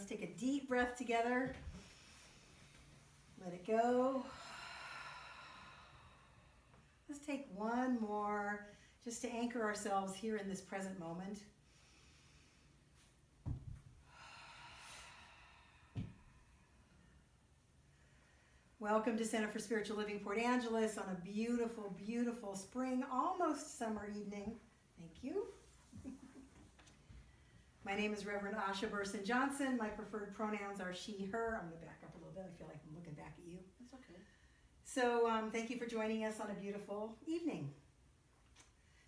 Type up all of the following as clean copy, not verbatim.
take a deep breath together. Let it go. Let's take one more just to anchor ourselves here in this present moment. Welcome to Center for Spiritual Living Port Angeles on a beautiful, beautiful spring, almost summer evening. Thank you. My name is Reverend Asha Burson-Johnson. My preferred pronouns are she, her. I'm going to back up a little bit. I feel like I'm looking back at you. That's okay. So thank you for joining us on a beautiful evening.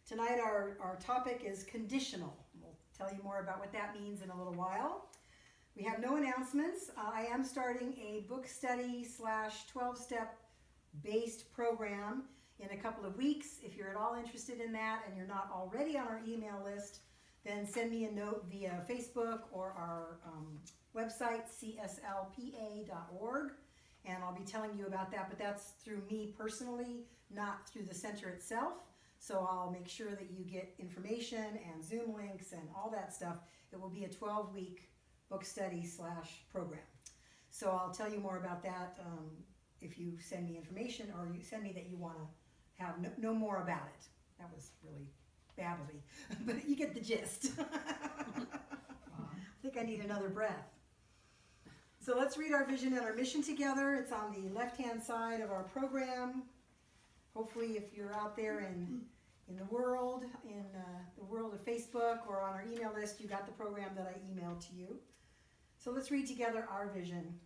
Tonight our topic is conditional. We'll tell you more about what that means in a little while. We have no announcements. I am starting a book study / 12-step based program in a couple of weeks. If you're at all interested in that and you're not already on our email list, then send me a note via Facebook or our website, CSLPA.org, and I'll be telling you about that. But that's through me personally, not through the center itself. So I'll make sure that you get information and Zoom links and all that stuff. It will be a 12-week book study / program. So I'll tell you more about that if you send me information or you send me that you want to have know more about it. That was really babbly, but you get the gist. I think I need another breath. So let's read our vision and our mission together. It's on the left-hand side of our program. Hopefully if you're out there in the world of Facebook or on our email list, you got the program that I emailed to you. So let's read together our vision.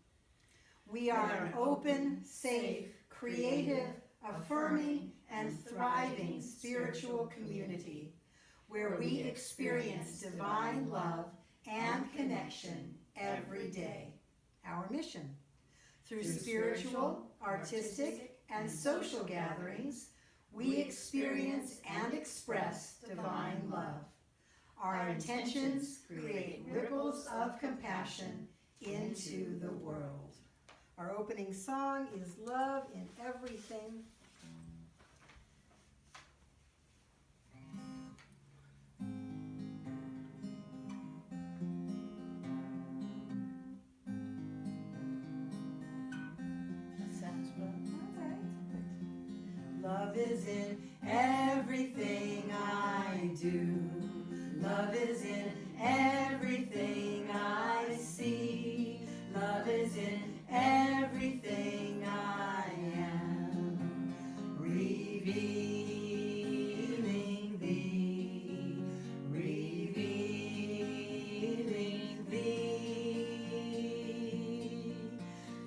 We are an open, safe, creative, affirming, and thriving spiritual community where we experience divine love and connection every day. Our mission. Through spiritual, artistic, and social gatherings, we experience and express divine love. Our intentions create ripples of compassion into the world. Our opening song is Love in Everything. That sounds well. Love is in everything I do. Love is in everything I see. Love is in everything I am. Revealing thee, revealing thee.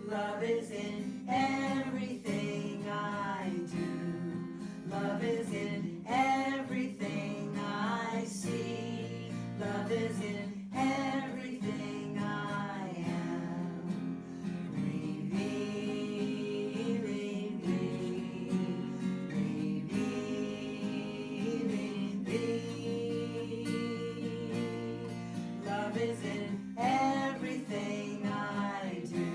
Love is in everything I do. Love is in everything I see. Love is in everything I am. Revealing thee, revealing thee. Love is in everything I do.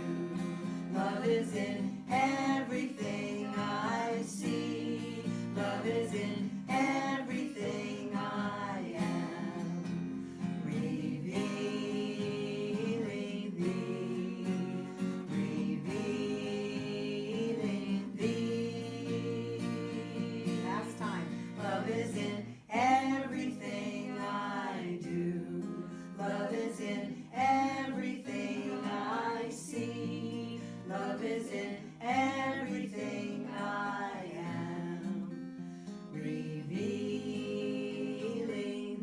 Love is in everything I see. Love is in everything I am. Revealing thee, revealing thee. Last time. Love is in everything I do. Love is in everything I see. Love is in everything I am. Revealing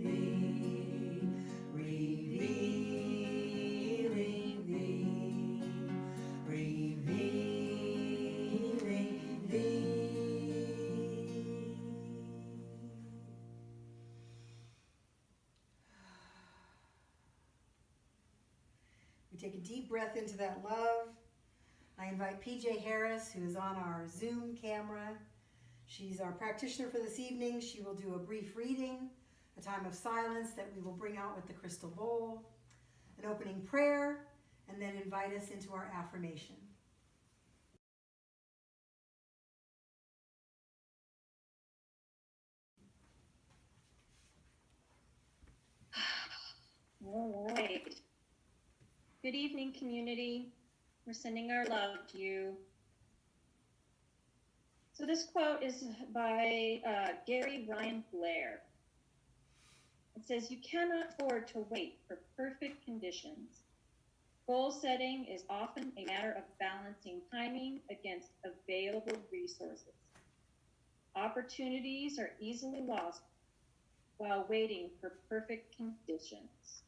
thee, revealing thee, revealing thee. We take a deep breath into that love. I invite PJ Harris, who is on our Zoom camera. She's our practitioner for this evening. She will do a brief reading, a time of silence that we will bring out with the crystal bowl, an opening prayer, and then invite us into our affirmation. All right. Good evening, community. We're sending our love to you. So this quote is by Gary Ryan Blair. It says, "You cannot afford to wait for perfect conditions. Goal setting is often a matter of balancing timing against available resources. Opportunities are easily lost while waiting for perfect conditions."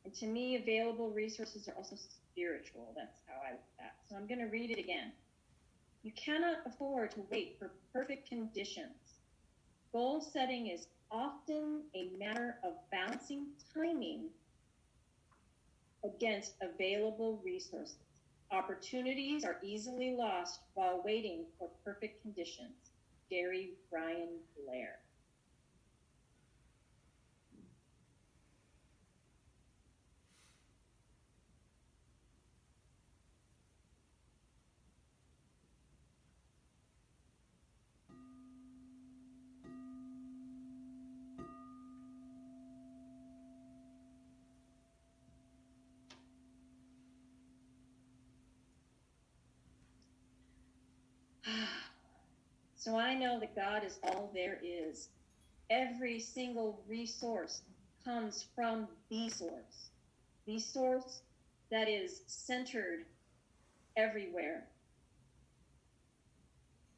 And to me, available resources are also spiritual. That's how I look at that. So I'm going to read it again. You cannot afford to wait for perfect conditions. Goal setting is often a matter of balancing timing against available resources. Opportunities are easily lost while waiting for perfect conditions. Gary Ryan Blair. So I know that God is all there is. Every single resource comes from the source that is centered everywhere.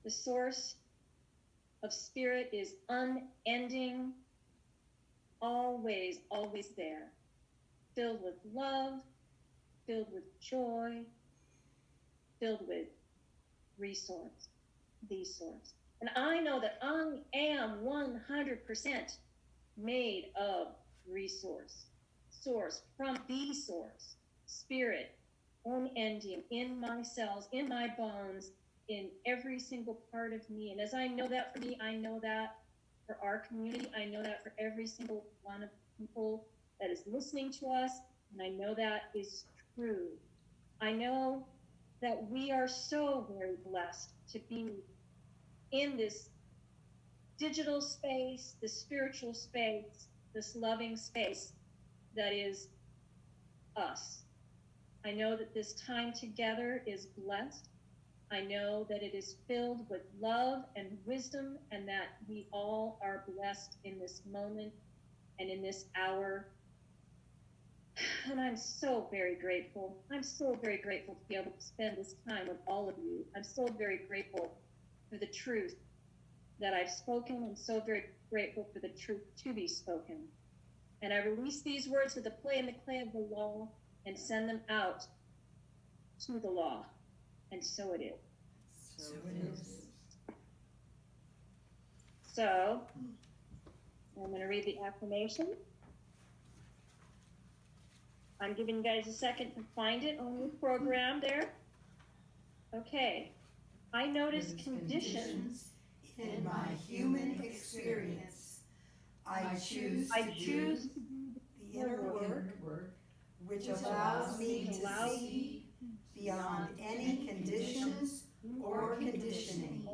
The source of spirit is unending, always, always there, filled with love, filled with joy, filled with resource, the source. And I know that I am 100% made of source from the source, spirit, unending, in my cells, in my bones, in every single part of me. And as I know that for me, I know that for our community, I know that for every single one of the people that is listening to us, and I know that is true. I know that we are so very blessed to be in this digital space, this spiritual space, this loving space that is us. I know that this time together is blessed. I know that it is filled with love and wisdom, and that we all are blessed in this moment and in this hour. And I'm so very grateful. I'm so very grateful to be able to spend this time with all of you. I'm so very grateful for the truth that I've spoken. I'm so very grateful for the truth to be spoken. And I release these words with the play and the clay of the law and send them out to the law. And so it is. So it is. So I'm going to read the affirmation. I'm giving you guys a second to find it on your program there. Okay. I notice conditions in my human experience. I choose to do the inner work which allows me to see beyond any conditions or conditioning.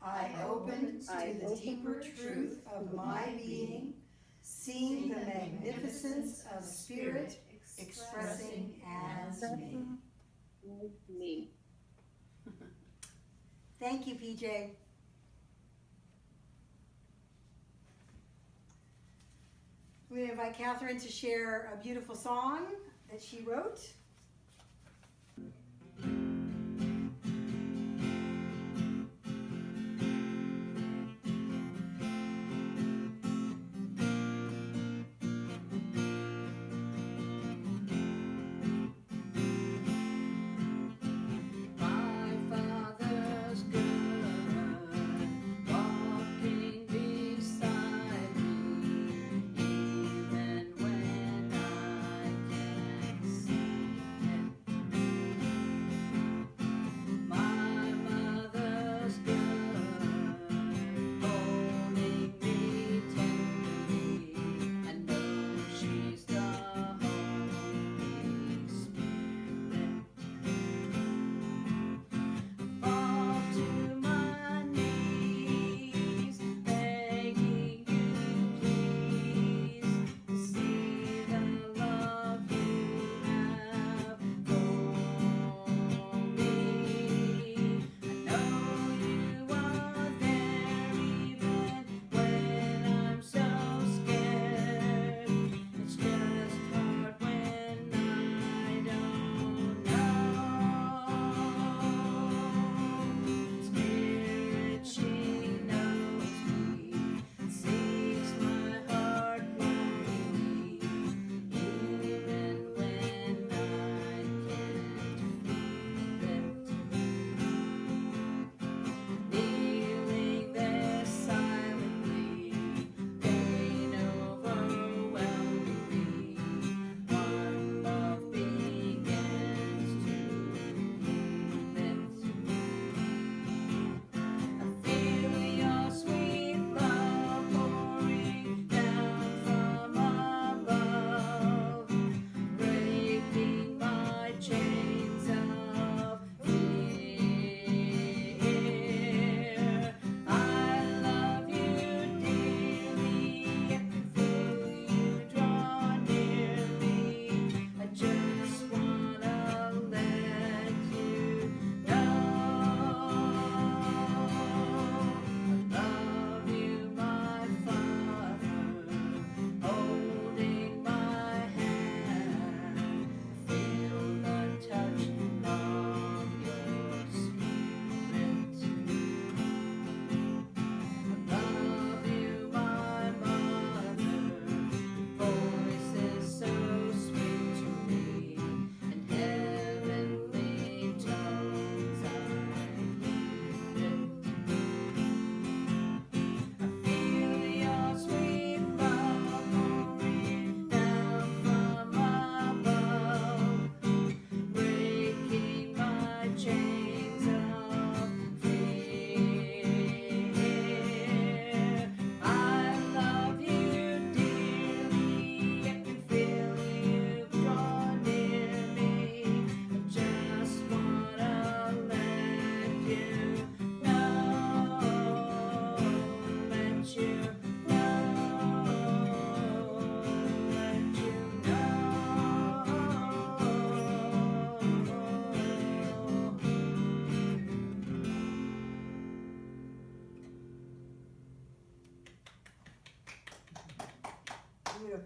I open to the deeper truth of my being, seeing the magnificence of spirit expressing as me. Thank you, PJ. We're going to invite Catherine to share a beautiful song that she wrote.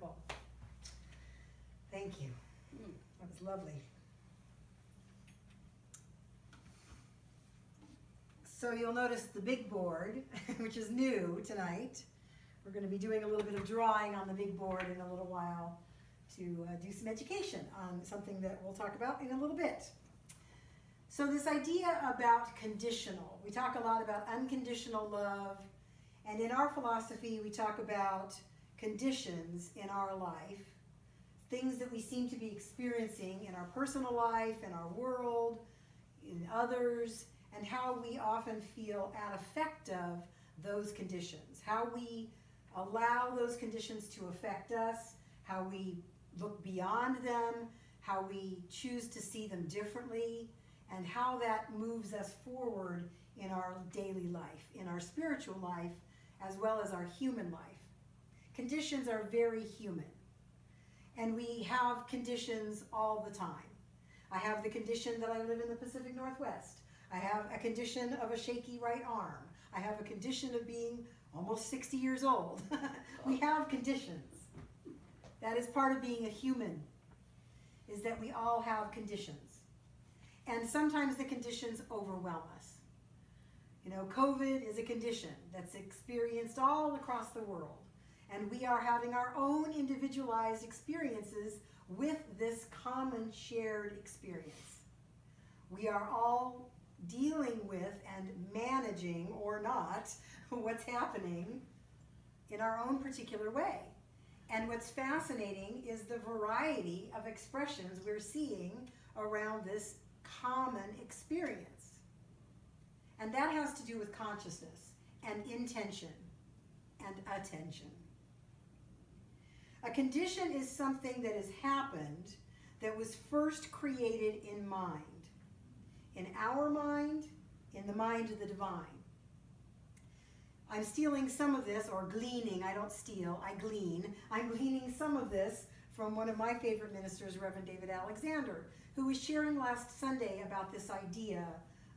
Wonderful. Thank you. That was lovely. So you'll notice the big board, which is new tonight. We're going to be doing a little bit of drawing on the big board in a little while to do some education on something that we'll talk about in a little bit. So this idea about conditional, we talk a lot about unconditional love, and in our philosophy we talk about conditions in our life, things that we seem to be experiencing in our personal life, in our world, in others, and how we often feel at effect of those conditions, how we allow those conditions to affect us, how we look beyond them, how we choose to see them differently, and how that moves us forward in our daily life, in our spiritual life, as well as our human life. Conditions are very human, and we have conditions all the time. I have the condition that I live in the Pacific Northwest. I have a condition of a shaky right arm. I have a condition of being almost 60 years old. We have conditions. That is part of being a human, is that we all have conditions. And sometimes the conditions overwhelm us. You know, COVID is a condition that's experienced all across the world. And we are having our own individualized experiences with this common shared experience. We are all dealing with and managing, or not, what's happening in our own particular way. And what's fascinating is the variety of expressions we're seeing around this common experience. And that has to do with consciousness and intention and attention. A condition is something that has happened that was first created in mind. In our mind, in the mind of the divine. I'm stealing some of this, or gleaning, I don't steal, I glean. I'm gleaning some of this from one of my favorite ministers, Reverend David Alexander, who was sharing last Sunday about this idea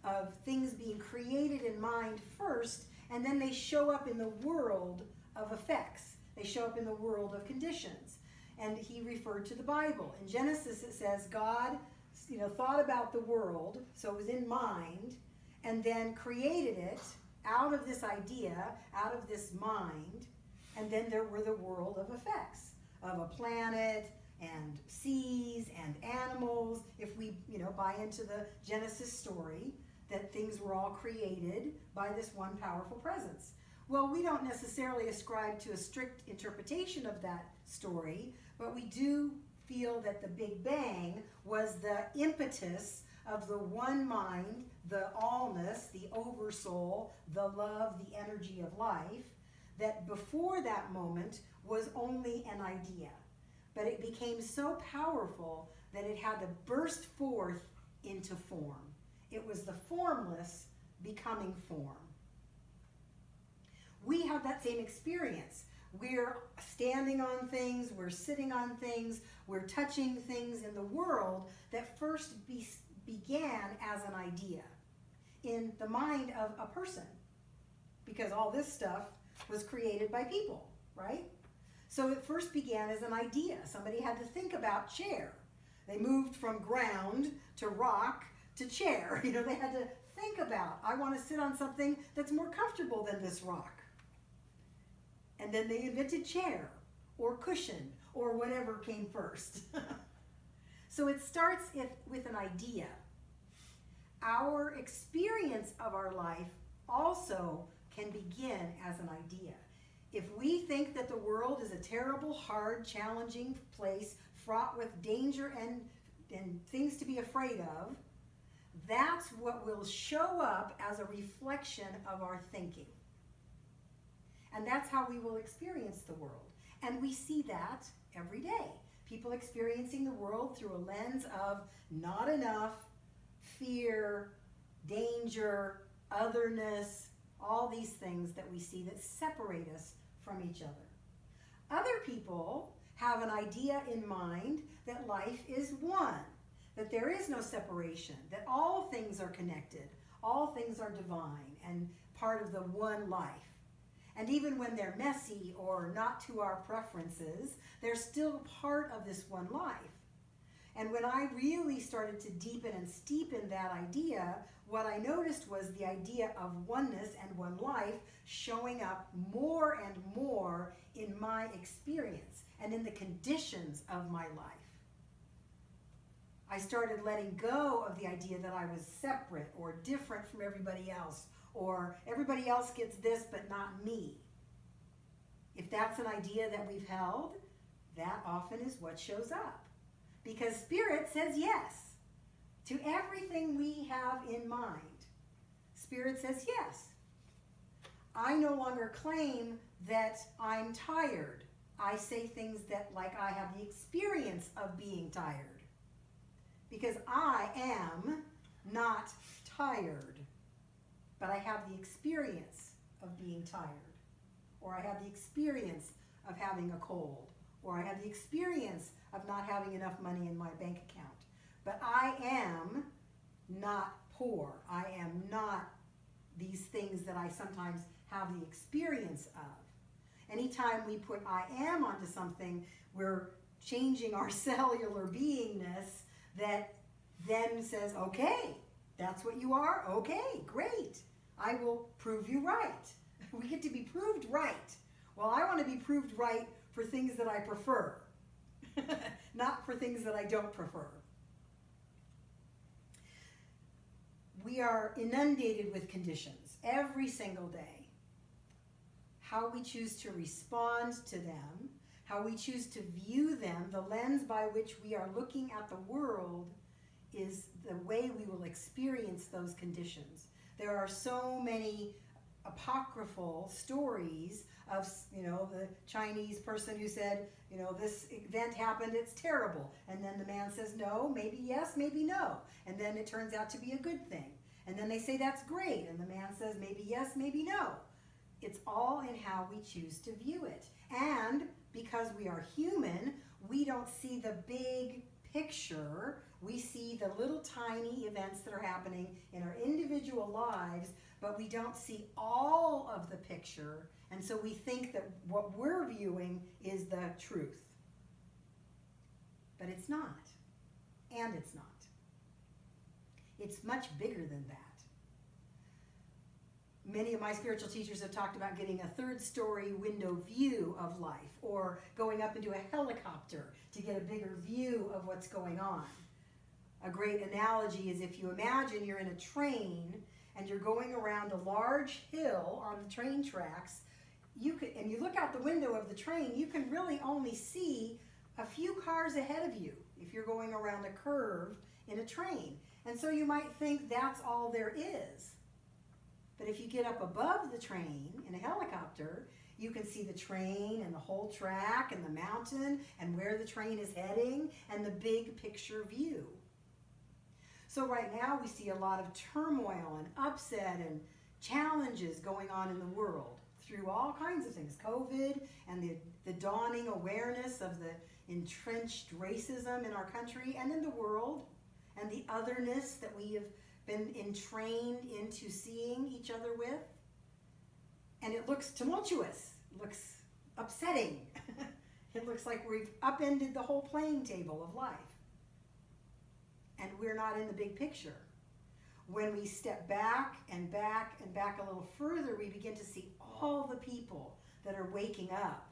of things being created in mind first, and then they show up in the world of effects. They show up in the world of conditions. And he referred to the Bible. In Genesis it says God thought about the world, so it was in mind, and then created it out of this idea, out of this mind, and then there were the world of effects, of a planet, and seas, and animals, if we, buy into the Genesis story, that things were all created by this one powerful presence. Well, we don't necessarily ascribe to a strict interpretation of that story, but we do feel that the Big Bang was the impetus of the one mind, the allness, the oversoul, the love, the energy of life, that before that moment was only an idea. But it became so powerful that it had to burst forth into form. It was the formless becoming form. We have that same experience. We're standing on things, we're sitting on things, we're touching things in the world that first began as an idea in the mind of a person, because all this stuff was created by people, right? So it first began as an idea. Somebody had to think about chair. They moved from ground to rock to chair. They had to think about, I want to sit on something that's more comfortable than this rock. And then they invented chair or cushion or whatever came first. So it starts with an idea. Our experience of our life also can begin as an idea. If we think that the world is a terrible, hard, challenging place fraught with danger and things to be afraid of, that's what will show up as a reflection of our thinking. And that's how we will experience the world. And we see that every day. People experiencing the world through a lens of not enough, fear, danger, otherness, all these things that we see that separate us from each other. Other people have an idea in mind that life is one, that there is no separation, that all things are connected, all things are divine and part of the one life. And even when they're messy or not to our preferences, they're still part of this one life. And when I really started to deepen and steepen that idea, what I noticed was the idea of oneness and one life showing up more and more in my experience and in the conditions of my life. I started letting go of the idea that I was separate or different from everybody else, or everybody else gets this but not me. If that's an idea that we've held, that often is what shows up. Because Spirit says yes to everything we have in mind. Spirit says yes. I no longer claim that I'm tired. I say things that like I have the experience of being tired. Because I am not tired, but I have the experience of being tired. Or I have the experience of having a cold. Or I have the experience of not having enough money in my bank account. But I am not poor. I am not these things that I sometimes have the experience of. Anytime we put I am onto something, we're changing our cellular beingness that then says, okay, that's what you are? Okay, great. I will prove you right. We get to be proved right. Well, I want to be proved right for things that I prefer, not for things that I don't prefer. We are inundated with conditions every single day. How we choose to respond to them, how we choose to view them, the lens by which we are looking at the world is the way we will experience those conditions. There are so many apocryphal stories of, the Chinese person who said, this event happened, it's terrible. And then the man says, no, maybe yes, maybe no. And then it turns out to be a good thing. And then they say, that's great. And the man says, maybe yes, maybe no. It's all in how we choose to view it. And because we are human, we don't see the big picture. We see the little tiny events that are happening in our individual lives, but we don't see all of the picture. And so we think that what we're viewing is the truth. But it's not. And it's not. It's much bigger than that. Many of my spiritual teachers have talked about getting a third-story window view of life, or going up into a helicopter to get a bigger view of what's going on. A great analogy is if you imagine you're in a train and you're going around a large hill on the train tracks, and you look out the window of the train, you can really only see a few cars ahead of you if you're going around a curve in a train. And so you might think that's all there is. But if you get up above the train in a helicopter, you can see the train and the whole track and the mountain and where the train is heading and the big picture view. So right now we see a lot of turmoil and upset and challenges going on in the world through all kinds of things. COVID and the dawning awareness of the entrenched racism in our country and in the world, and the otherness that we have been entrained into seeing each other with. And it looks tumultuous. It looks upsetting. It looks like we've upended the whole playing table of life. And we're not in the big picture. When we step back and back and back a little further, we begin to see all the people that are waking up.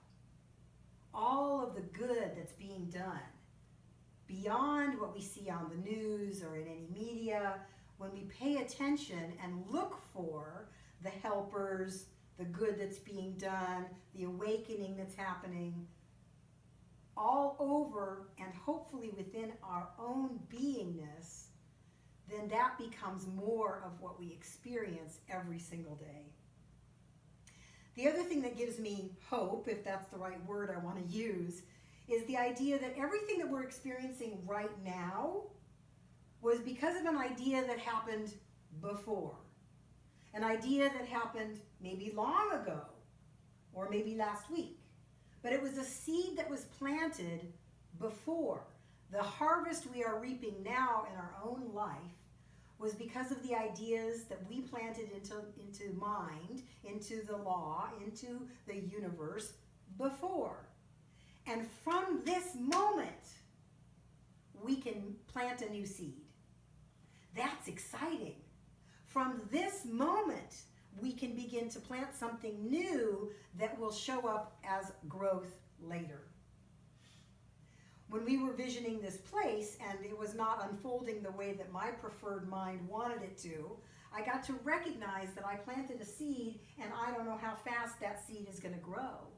All of the good that's being done. Beyond what we see on the news or in any media, when we pay attention and look for the helpers, the good that's being done, the awakening that's happening, all over and hopefully within our own beingness, then that becomes more of what we experience every single day. The other thing that gives me hope, if that's the right word I want to use, is the idea that everything that we're experiencing right now was because of an idea that happened before. An idea that happened maybe long ago, or maybe last week. But it was a seed that was planted before. The harvest we are reaping now in our own life was because of the ideas that we planted into mind, into the law, into the universe before. And from this moment, we can plant a new seed. That's exciting. From this moment, we can begin to plant something new that will show up as growth later. When we were visioning this place and it was not unfolding the way that my preferred mind wanted it to, I got to recognize that I planted a seed and I don't know how fast that seed is going to grow.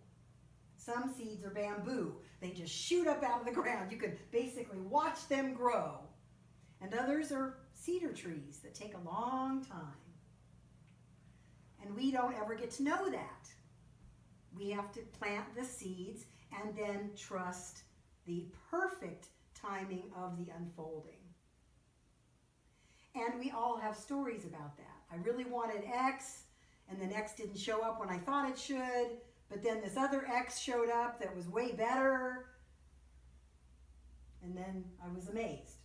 Some seeds are bamboo. They just shoot up out of the ground. You can basically watch them grow. And others are cedar trees that take a long time. And we don't ever get to know that. We have to plant the seeds and then trust the perfect timing of the unfolding. And we all have stories about that. I really wanted X, and then X didn't show up when I thought it should, but then this other X showed up that was way better, and then I was amazed.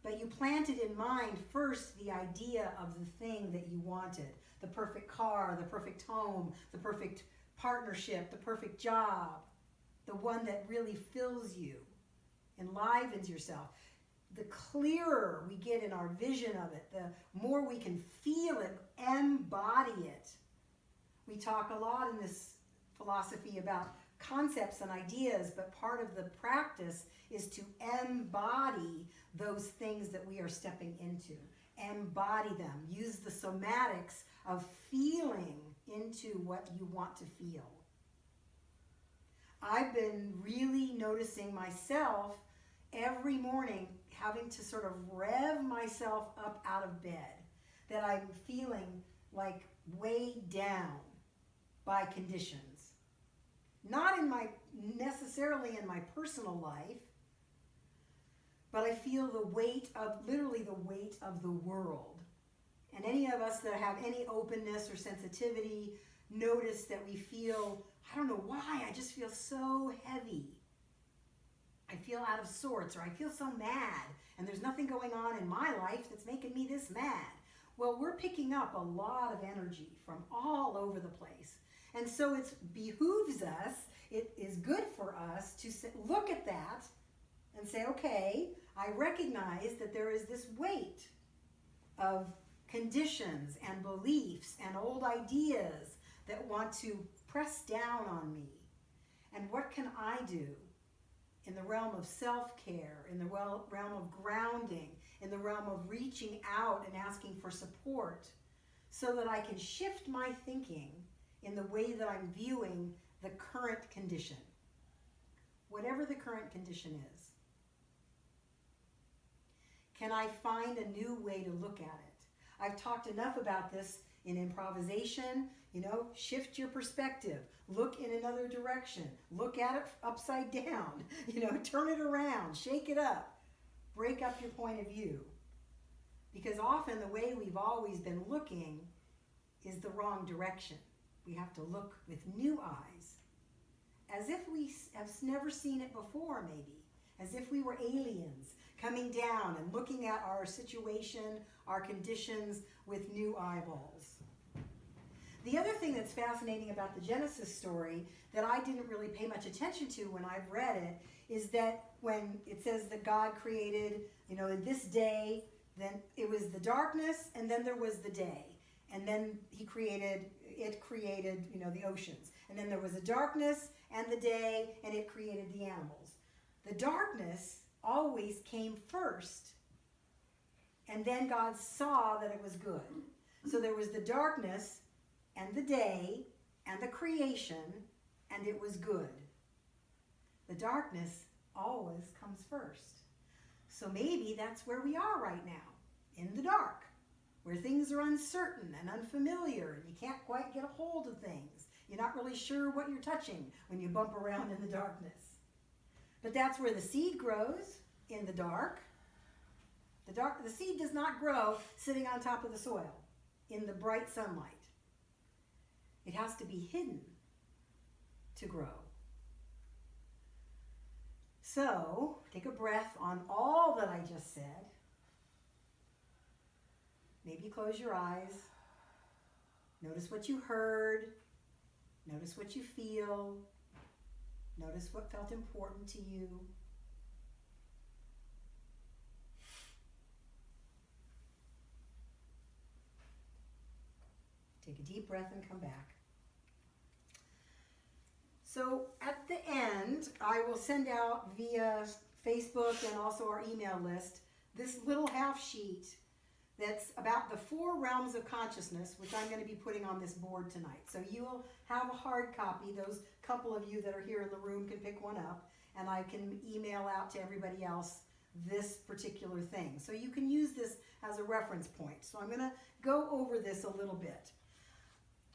But you planted in mind first the idea of the thing that you wanted. The perfect car, the perfect home, the perfect partnership, the perfect job. The one that really fills you, enlivens yourself. The clearer we get in our vision of it, the more we can feel it, embody it. We talk a lot in this philosophy about concepts and ideas, but part of the practice is to embody those things that we are stepping into. Embody them. Use the somatics of feeling into what you want to feel. I've been really noticing myself every morning having to sort of rev myself up out of bed, that I'm feeling like weighed down by conditions. Not necessarily in my personal life, but I feel the weight of, literally the weight of the world. And any of us that have any openness or sensitivity notice that we feel, I don't know why, I just feel so heavy. I feel out of sorts, or I feel so mad, and there's nothing going on in my life that's making me this mad. Well, we're picking up a lot of energy from all over the place. And so it behooves us, it is good for us to look at that and say, okay, I recognize that there is this weight of conditions and beliefs and old ideas that want to press down on me. And what can I do in the realm of self-care, in the realm of grounding, in the realm of reaching out and asking for support, so that I can shift my thinking in the way that I'm viewing the current condition, whatever the current condition is. Can I find a new way to look at it? I've talked enough about this in improvisation. Shift your perspective, look in another direction, look at it upside down, turn it around, shake it up, break up your point of view. Because often the way we've always been looking is the wrong direction. We have to look with new eyes, as if we have never seen it before, maybe, as if we were aliens coming down and looking at our situation, our conditions with new eyeballs. The other thing that's fascinating about the Genesis story that I didn't really pay much attention to when I've read it is that when it says that God created, in this day, then it was the darkness and then there was the day. And then it created, the oceans. And then there was the darkness and the day, and it created the animals. The darkness always came first. And then God saw that it was good. So there was the darkness and the day and the creation, and it was good. The darkness always comes first. So maybe that's where we are right now, in the dark, where things are uncertain and unfamiliar, and you can't quite get a hold of things. You're not really sure what you're touching when you bump around in the darkness. But that's where the seed grows, in the dark. The seed does not grow sitting on top of the soil in the bright sunlight. It has to be hidden to grow. So, take a breath on all that I just said. Maybe close your eyes. Notice what you heard. Notice what you feel. Notice what felt important to you. Take a deep breath and come back. So at the end, I will send out via Facebook and also our email list this little half sheet that's about the 4 realms of consciousness, which I'm going to be putting on this board tonight. So you'll have a hard copy. Those couple of you that are here in the room can pick one up, and I can email out to everybody else this particular thing. So you can use this as a reference point. So I'm going to go over this a little bit.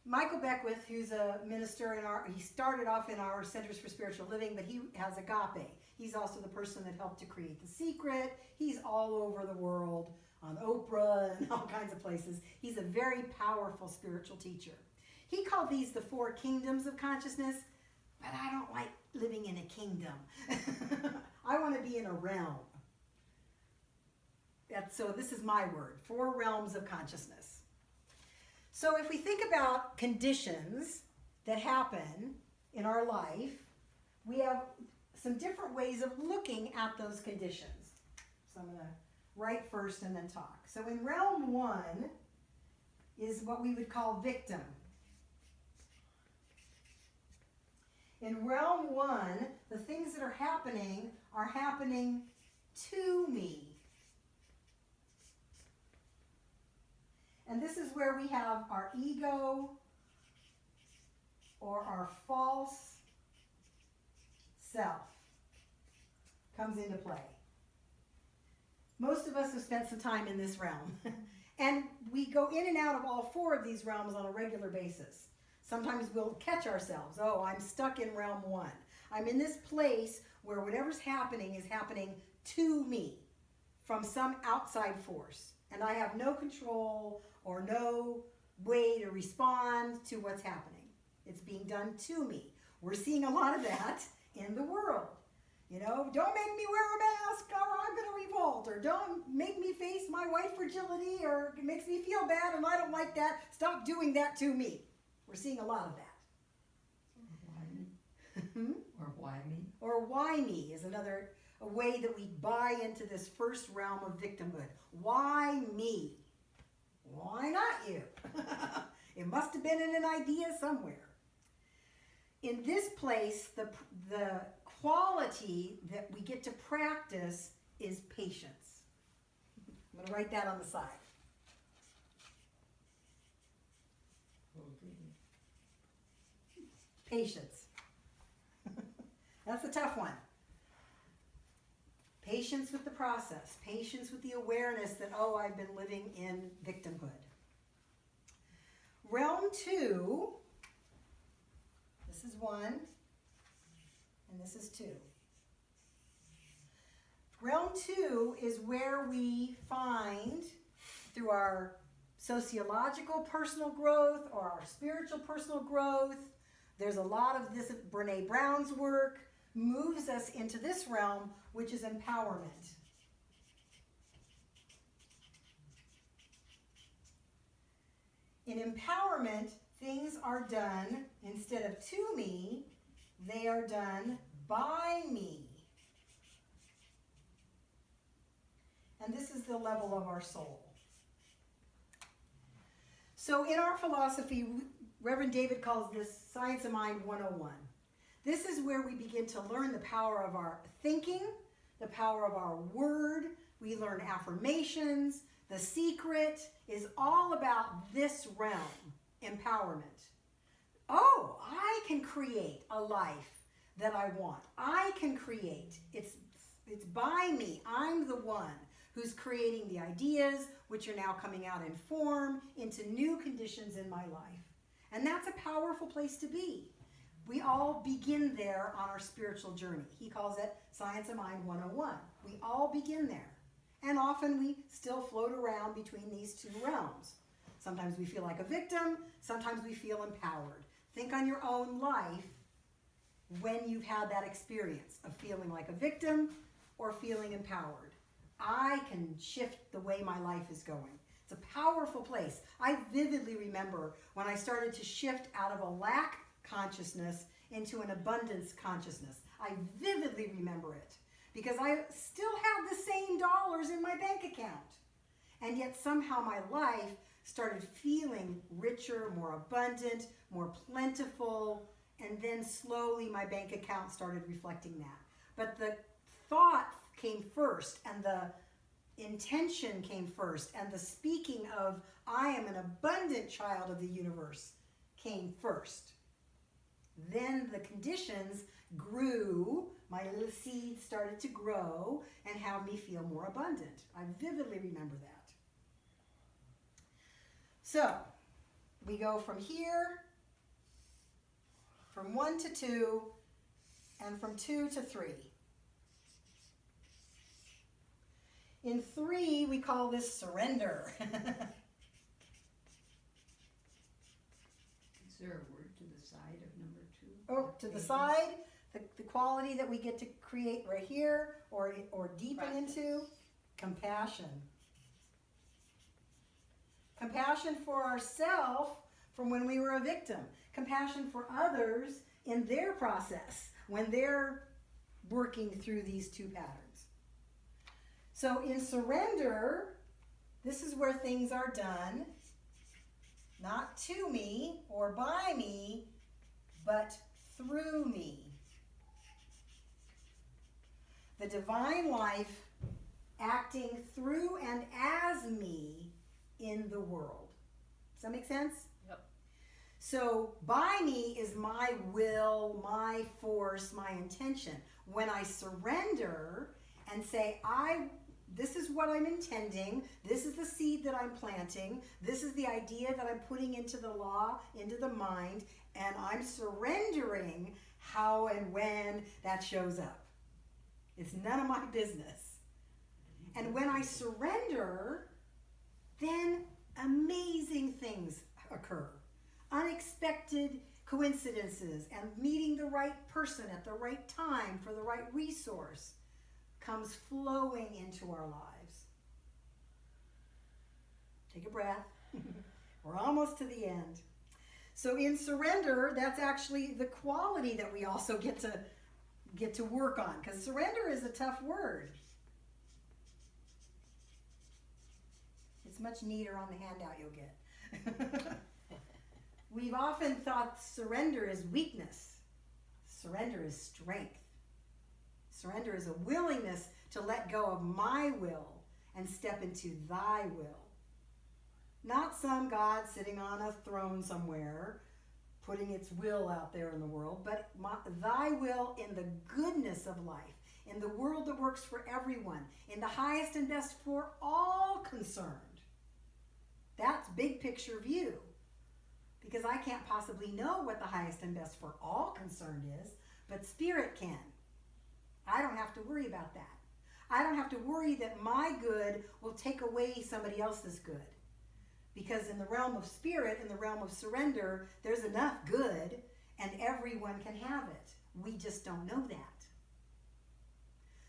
Michael Beckwith, who's a minister he started off in our Centers for Spiritual Living, but he has Agape. He's also the person that helped to create The Secret. He's all over the world, on Oprah and all kinds of places. He's a very powerful spiritual teacher. He called these the 4 kingdoms of consciousness, but I don't like living in a kingdom. I want to be in a realm. So this is my word, 4 realms of consciousness. So if we think about conditions that happen in our life, we have some different ways of looking at those conditions. So I'm going to write first and then talk. So in realm 1 is what we would call victim. In realm 1, the things that are happening to me. And this is where we have our ego or our false self comes into play. Most of us have spent some time in this realm. And we go in and out of all 4 of these realms on a regular basis. Sometimes we'll catch ourselves. Oh, I'm stuck in realm 1. I'm in this place where whatever's happening is happening to me from some outside force. And I have no control or no way to respond to what's happening. It's being done to me. We're seeing a lot of that in the world. You know, don't make me wear a mask or I'm going to revolt, or don't make me face my white fragility, or it makes me feel bad and I don't like that. Stop doing that to me. We're seeing a lot of that. Or why me? Or why me? Or why me is another a way that we buy into this first realm of victimhood. Why me? Why not you? It must have been in an idea somewhere. In this place, the quality that we get to practice is patience. I'm going to write that on the side. Patience. That's a tough one. Patience with the process. Patience with the awareness that, oh, I've been living in victimhood. Realm 2, this is 1, and this is 2. Realm 2 is where we find, through our sociological personal growth or our spiritual personal growth, there's a lot of this, Brene Brown's work moves us into this realm, which is empowerment. In empowerment, things are done, instead of to me, they are done by me. And this is the level of our soul. So in our philosophy, Reverend David calls this Science of Mind 101. This is where we begin to learn the power of our thinking, the power of our word. We learn affirmations. The secret is all about this realm, empowerment. Oh, I can create a life that I want. I can create. It's by me. I'm the one who's creating the ideas, which are now coming out in form into new conditions in my life. And that's a powerful place to be. We all begin there on our spiritual journey. He calls it Science of Mind 101. We all begin there. And often we still float around between these 2 realms. Sometimes we feel like a victim. Sometimes we feel empowered. Think on your own life when you've had that experience of feeling like a victim or feeling empowered. I can shift the way my life is going. It's a powerful place. I vividly remember when I started to shift out of a lack consciousness into an abundance consciousness. I vividly remember it because I still had the same dollars in my bank account. And yet somehow my life started feeling richer, more abundant, more plentiful, and then slowly my bank account started reflecting that. But the thought came first, and the intention came first, and the speaking of I am an abundant child of the universe came first. Then the conditions grew, my little seed started to grow and have me feel more abundant. I vividly remember that. So, we go from here, from 1 to 2, and from 2 to 3. In 3, we call this surrender. Is there a word to the side of number 2? Oh, to the side, the quality that we get to create right here or deepen into, compassion. Compassion for ourselves from when we were a victim. Compassion for others in their process when they're working through these two patterns. So in surrender, this is where things are done, not to me or by me, but through me. The divine life acting through and as me in the world. Does that make sense? Yep. So by me is my will, my force, my intention. When I surrender and say, this is what I'm intending, this is the seed that I'm planting, this is the idea that I'm putting into the law, into the mind, and I'm surrendering how and when that shows up. It's none of my business. And when I surrender, then amazing things occur. Unexpected coincidences and meeting the right person at the right time for the right resource comes flowing into our lives. Take a breath. We're almost to the end. So in surrender, that's actually the quality that we also get to work on, because surrender is a tough word. It's much neater on the handout you'll get. We've often thought surrender is weakness. Surrender is strength. Surrender is a willingness to let go of my will and step into thy will. Not some God sitting on a throne somewhere, putting its will out there in the world, but thy will in the goodness of life, in the world that works for everyone, in the highest and best for all concerned. That's big picture view, because I can't possibly know what the highest and best for all concerned is, but Spirit can. I don't have to worry about that. I don't have to worry that my good will take away somebody else's good. Because in the realm of Spirit, in the realm of surrender, there's enough good and everyone can have it. We just don't know that.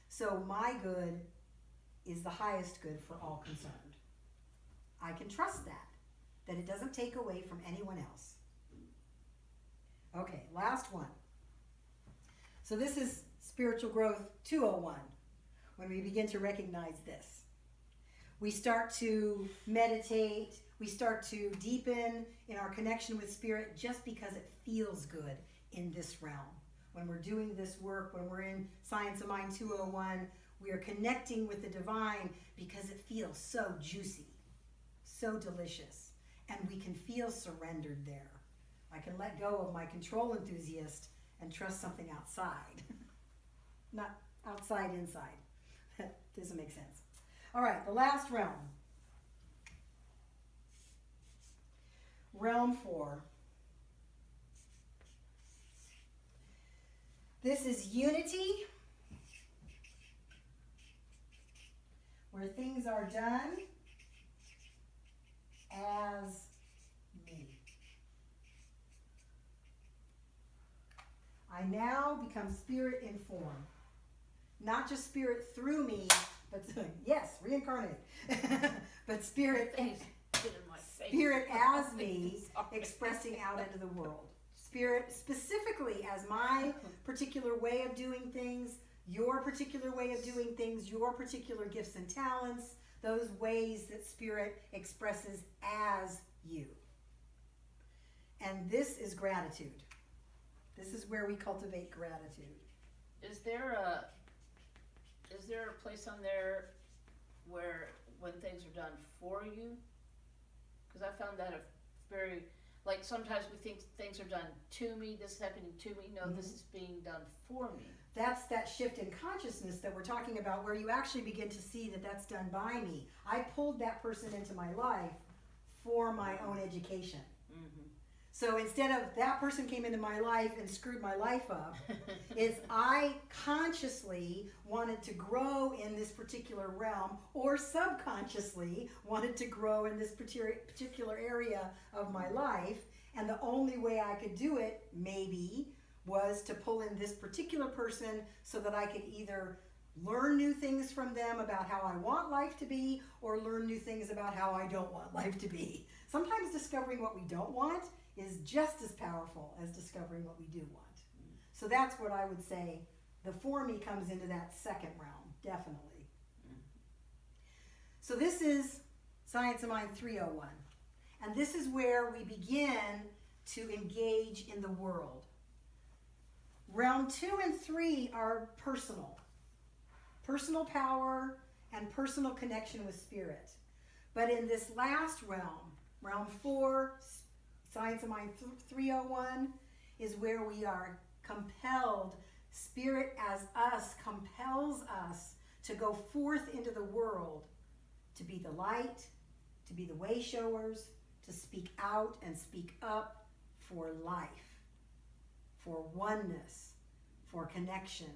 So my good is the highest good for all concerned. I can trust that it doesn't take away from anyone else. Okay, last one. So this is Spiritual Growth 201, when we begin to recognize this. We start to meditate, we start to deepen in our connection with Spirit just because it feels good in this realm. When we're doing this work, when we're in Science of Mind 201, we are connecting with the divine because it feels so juicy, so delicious, and we can feel surrendered there. I can let go of my control enthusiast and trust something outside. Not outside, inside. That doesn't make sense. All right, the last realm. Realm 4. This is unity, where things are done as me. I now become Spirit in form. Not just Spirit through me, But yes, reincarnate. But spirit, Things get in my face. spirit as me Sorry. expressing out into the world. Spirit specifically as my particular way of doing things, your particular way of doing things, your particular gifts and talents, those ways that spirit expresses as you. And this is gratitude. This is where we cultivate gratitude. Is there a place on there where when things are done for you? Because I found that a very, like sometimes we think things are done to me, this is happening to me. No, this is being done for me. That's that shift in consciousness that we're talking about, where you actually begin to see that that's done by me. I pulled that person into my life for my own education. Mm-hmm. So instead of that person came into my life and screwed my life up, it's I consciously wanted to grow in this particular realm, or subconsciously wanted to grow in this particular area of my life. And the only way I could do it, maybe, was to pull in this particular person so that I could either learn new things from them about how I want life to be, or learn new things about how I don't want life to be. Sometimes discovering what we don't want is just as powerful as discovering what we do want. So that's what I would say. The for me comes into that second realm, definitely. So this is Science of Mind 301. And this is where we begin to engage in the world. Realm 2 and 3 are personal. Personal power and personal connection with spirit. But in this last realm, realm 4, Science of Mind 301, is where we are compelled, spirit as us compels us to go forth into the world, to be the light, to be the way showers, to speak out and speak up for life, for oneness, for connection,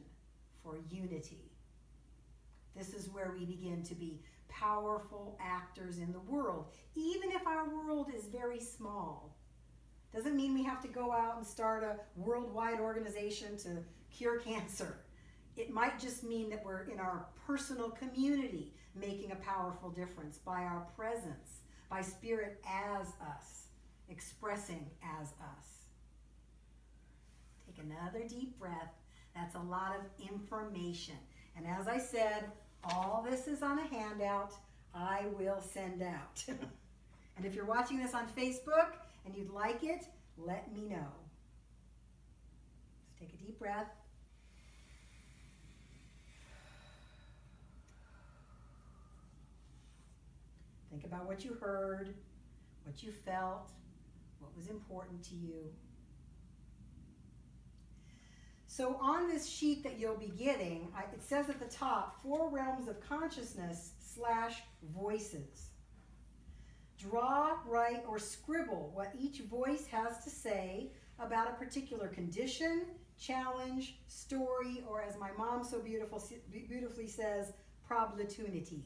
for unity. This is where we begin to be powerful actors in the world, even if our world is very small. Doesn't mean we have to go out and start a worldwide organization to cure cancer. It might just mean that we're in our personal community making a powerful difference by our presence, by spirit as us, expressing as us. Take another deep breath. That's a lot of information. And as I said, all this is on a handout I will send out. And if you're watching this on Facebook and you'd like it, let me know. Just take a deep breath. Think about what you heard, what you felt, what was important to you. So on this sheet that you'll be getting, it says at the top, 4 realms of consciousness / voices. Draw, write, or scribble what each voice has to say about a particular condition, challenge, story, or as my mom so beautifully says, probability.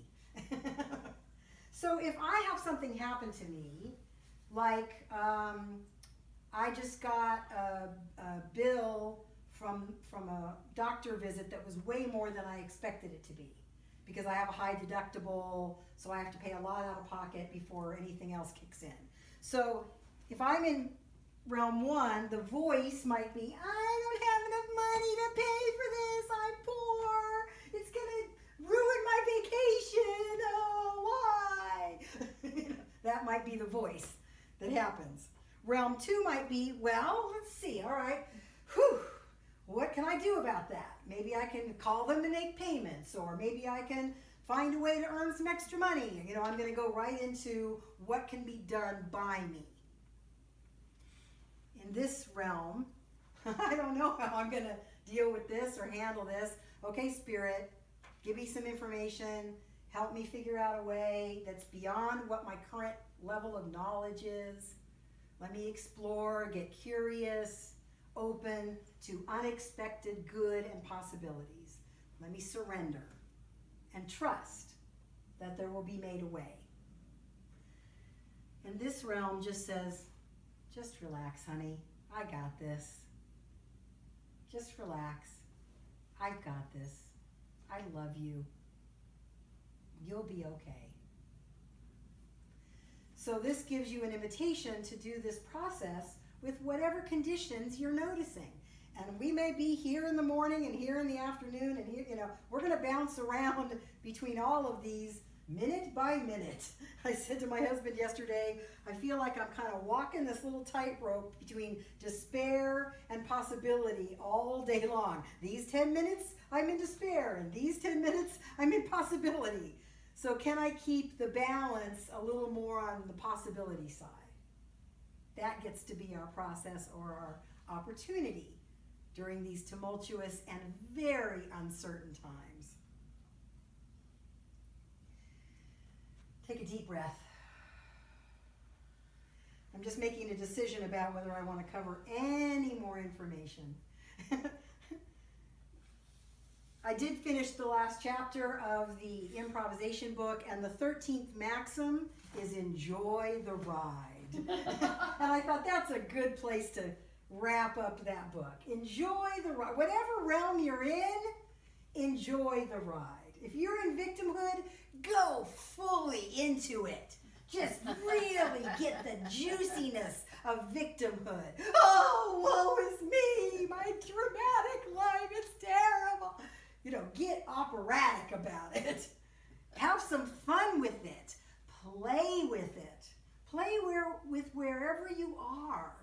So if I have something happen to me, like I just got a bill from a doctor visit that was way more than I expected it to be, because I have a high deductible, so I have to pay a lot out of pocket before anything else kicks in. So if I'm in realm 1, the voice might be, I don't have enough money to pay for this, I'm poor, it's gonna ruin my vacation, oh, why? That might be the voice that happens. Realm 2 might be, well, let's see, all right, whew, what can I do about that? Maybe I can call them to make payments, or maybe I can find a way to earn some extra money. You know, I'm going to go right into what can be done by me. In this realm, I don't know how I'm going to deal with this or handle this. Okay, Spirit, give me some information. Help me figure out a way that's beyond what my current level of knowledge is. Let me explore, get curious, open to unexpected good and possibilities. Let me surrender and trust that there will be made a way. And this realm just says, just relax, honey. I got this. Just relax. I've got this. I love you. You'll be okay. So this gives you an invitation to do this process with whatever conditions you're noticing. And we may be here in the morning and here in the afternoon and here, we're going to bounce around between all of these minute by minute. I said to my husband yesterday, I feel like I'm kind of walking this little tightrope between despair and possibility all day long. These 10 minutes, I'm in despair, and these 10 minutes, I'm in possibility. So can I keep the balance a little more on the possibility side? That gets to be our process or our opportunity during these tumultuous and very uncertain times. Take a deep breath. I'm just making a decision about whether I want to cover any more information. I did finish the last chapter of the improvisation book, and the 13th maxim is enjoy the ride. And I thought that's a good place to wrap up that book. Enjoy the ride. Whatever realm you're in, enjoy the ride. If you're in victimhood, go fully into it. Just really get the juiciness of victimhood. Oh, woe is me, my dramatic life, it's terrible. Get operatic about it. Have some fun with it. Play with it. Play with wherever you are.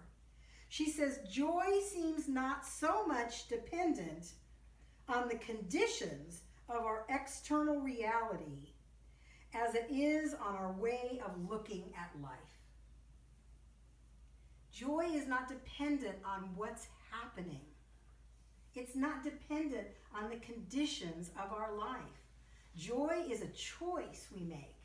She says, joy seems not so much dependent on the conditions of our external reality as it is on our way of looking at life. Joy is not dependent on what's happening. It's not dependent on the conditions of our life. Joy is a choice we make.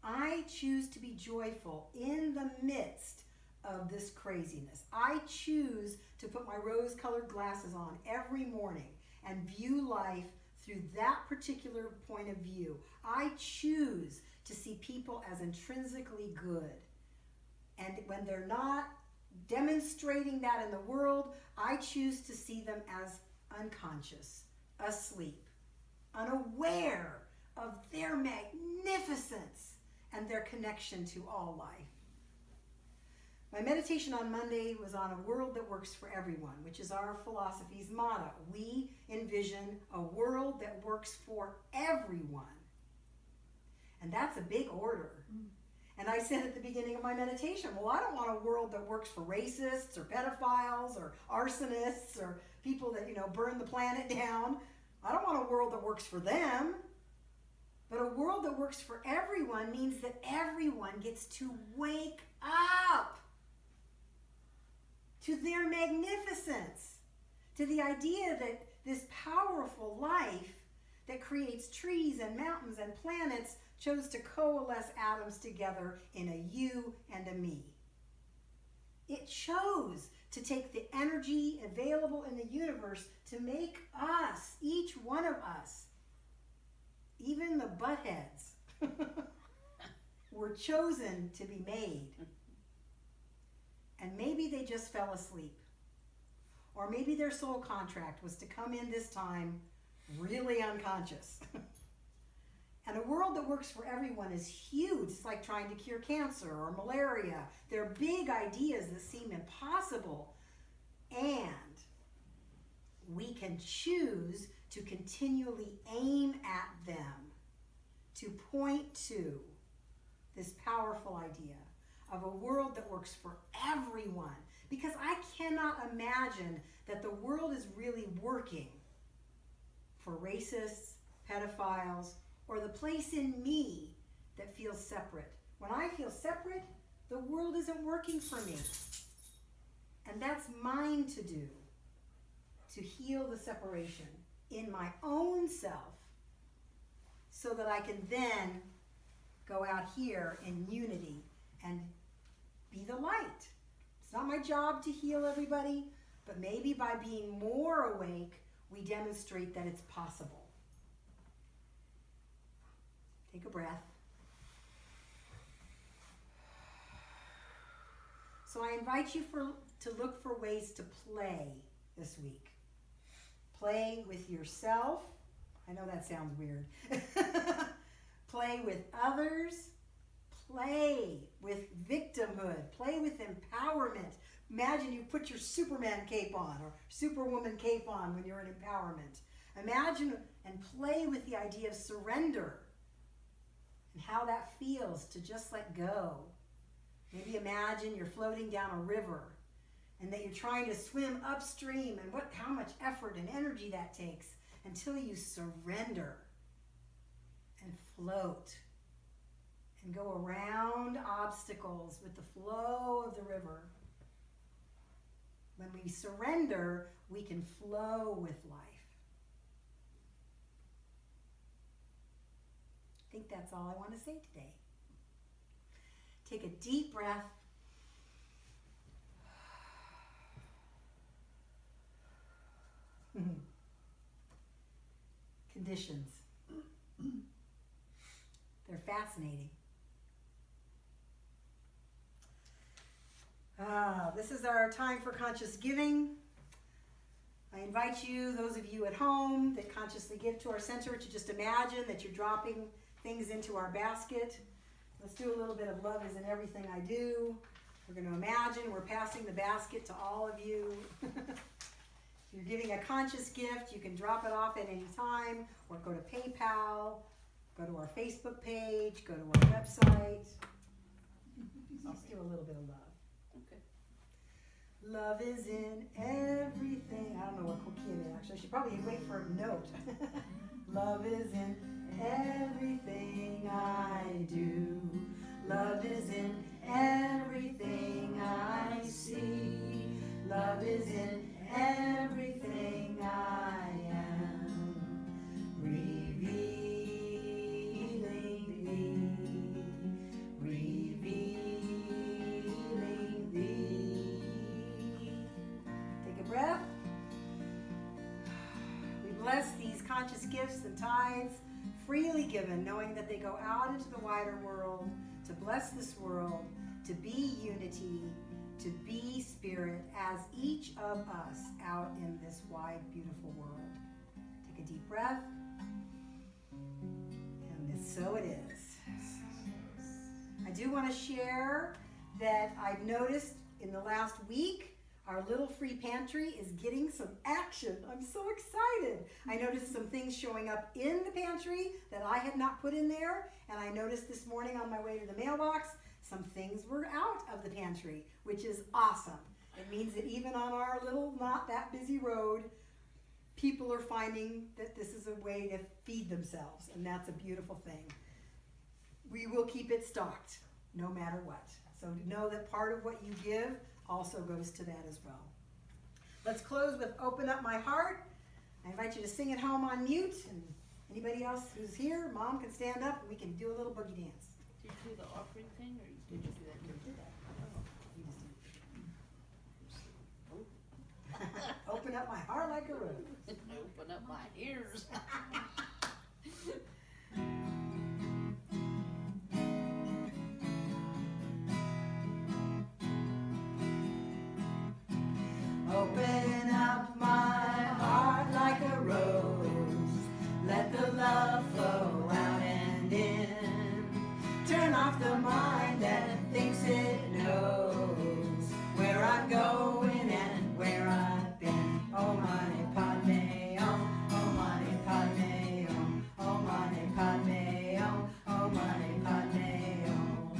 I choose to be joyful in the midst of this craziness. I choose to put my rose-colored glasses on every morning and view life through that particular point of view. I choose to see people as intrinsically good. And when they're not demonstrating that in the world, I choose to see them as unconscious, asleep, unaware of their magnificence and their connection to all life. My meditation on Monday was on a world that works for everyone, which is our philosophy's motto. We envision a world that works for everyone. And that's a big order. And I said at the beginning of my meditation, well, I don't want a world that works for racists or pedophiles or arsonists or people that, burn the planet down. I don't want a world that works for them. But a world that works for everyone means that everyone gets to wake up to their magnificence, to the idea that this powerful life that creates trees and mountains and planets chose to coalesce atoms together in a you and a me. It chose to take the energy available in the universe to make us, each one of us, even the buttheads, were chosen to be made. And maybe they just fell asleep. Or maybe their soul contract was to come in this time really unconscious. And a world that works for everyone is huge. It's like trying to cure cancer or malaria. They're big ideas that seem impossible. And we can choose to continually aim at them, to point to this powerful idea of a world that works for everyone. Because I cannot imagine that the world is really working for racists, pedophiles, or the place in me that feels separate. When I feel separate, the world isn't working for me. And that's mine to do, to heal the separation in my own self so that I can then go out here in unity and be the light. It's not my job to heal everybody, but maybe by being more awake, we demonstrate that it's possible. Take a breath. So I invite you to look for ways to play this week. Play with yourself. I know that sounds weird. play with others, play with victimhood, play with empowerment. Imagine you put your Superman cape on or Superwoman cape on when you're in empowerment. Imagine and play with the idea of surrender and how that feels to just let go. Maybe imagine you're floating down a river and that you're trying to swim upstream and how much effort and energy that takes until you surrender and float and go around obstacles with the flow of the river. When we surrender, we can flow with life. I think that's all I want to say today. Take a deep breath. Conditions. They're fascinating. This is our time for conscious giving. I invite you, those of you at home that consciously give to our center, to just imagine that you're dropping things into our basket. Let's do a little bit of love is in everything I do. We're going to imagine we're passing the basket to all of you. If you're giving a conscious gift, you can drop it off at any time, or go to PayPal, go to our Facebook page, go to our website. Let's do a little bit of love. Okay. Love is in everything. I don't know what key it is, actually. I should probably wait for a note. Love is in everything I do. Love is in everything I see. Love is in everything I am. Revealing thee. Revealing thee. Take a breath. We bless these conscious gifts and tithes freely given, knowing that they go out into the wider world to bless this world, to be unity, to be spirit as each of us out in this wide, beautiful world. Take a deep breath. And so it is. I do want to share that I've noticed in the last week, our little free pantry is getting some action. I'm so excited. I noticed some things showing up in the pantry that I had not put in there. And I noticed this morning on my way to the mailbox, some things were out of the pantry, which is awesome. It means that even on our little, not that busy road, people are finding that this is a way to feed themselves. And that's a beautiful thing. We will keep it stocked, no matter what. So know that part of what you give also goes to that as well. Let's close with Open Up My Heart. I invite you to sing at home on mute, and anybody else who's here, Mom can stand up and we can do a little boogie dance. Did you do the offering thing, or did you do that? You did that. Oh. Open up my heart like a rose. Open up my ears. Open up my heart like a rose. Let the love flow out and in. Turn off the mind that thinks it knows where I'm going and where I've been. Oh, mane padme om, oh, mane padme om, oh, mane padme om, oh, mane padme om.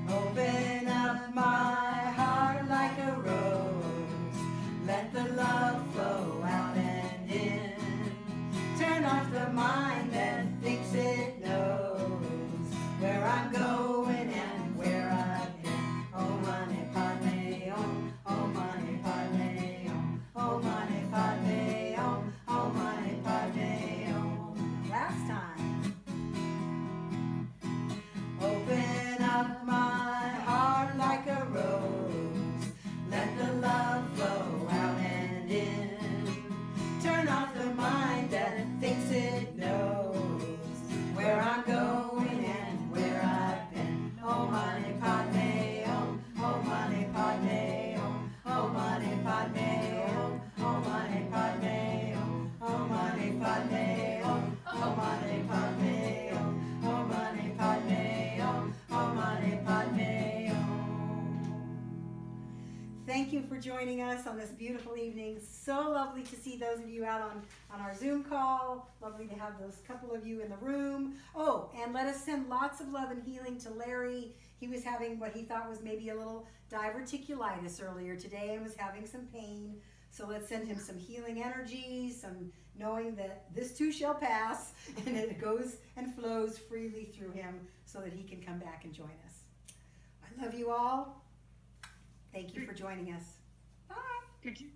Open up my heart like a rose. Let the love flow out and in. Turn off the mind that thinks it knows where I'm going and where I've been. thank you for joining us on this beautiful evening. So lovely to see those of you out on our Zoom call. Lovely to have those couple of you in the room. Oh, and let us send lots of love and healing to Larry. He was having what he thought was maybe a little diverticulitis earlier today and was having some pain. So let's send him some healing energy, some knowing that this too shall pass, and it goes and flows freely through him so that he can come back and join us. I love you all. Thank you for joining us. Bye. Could you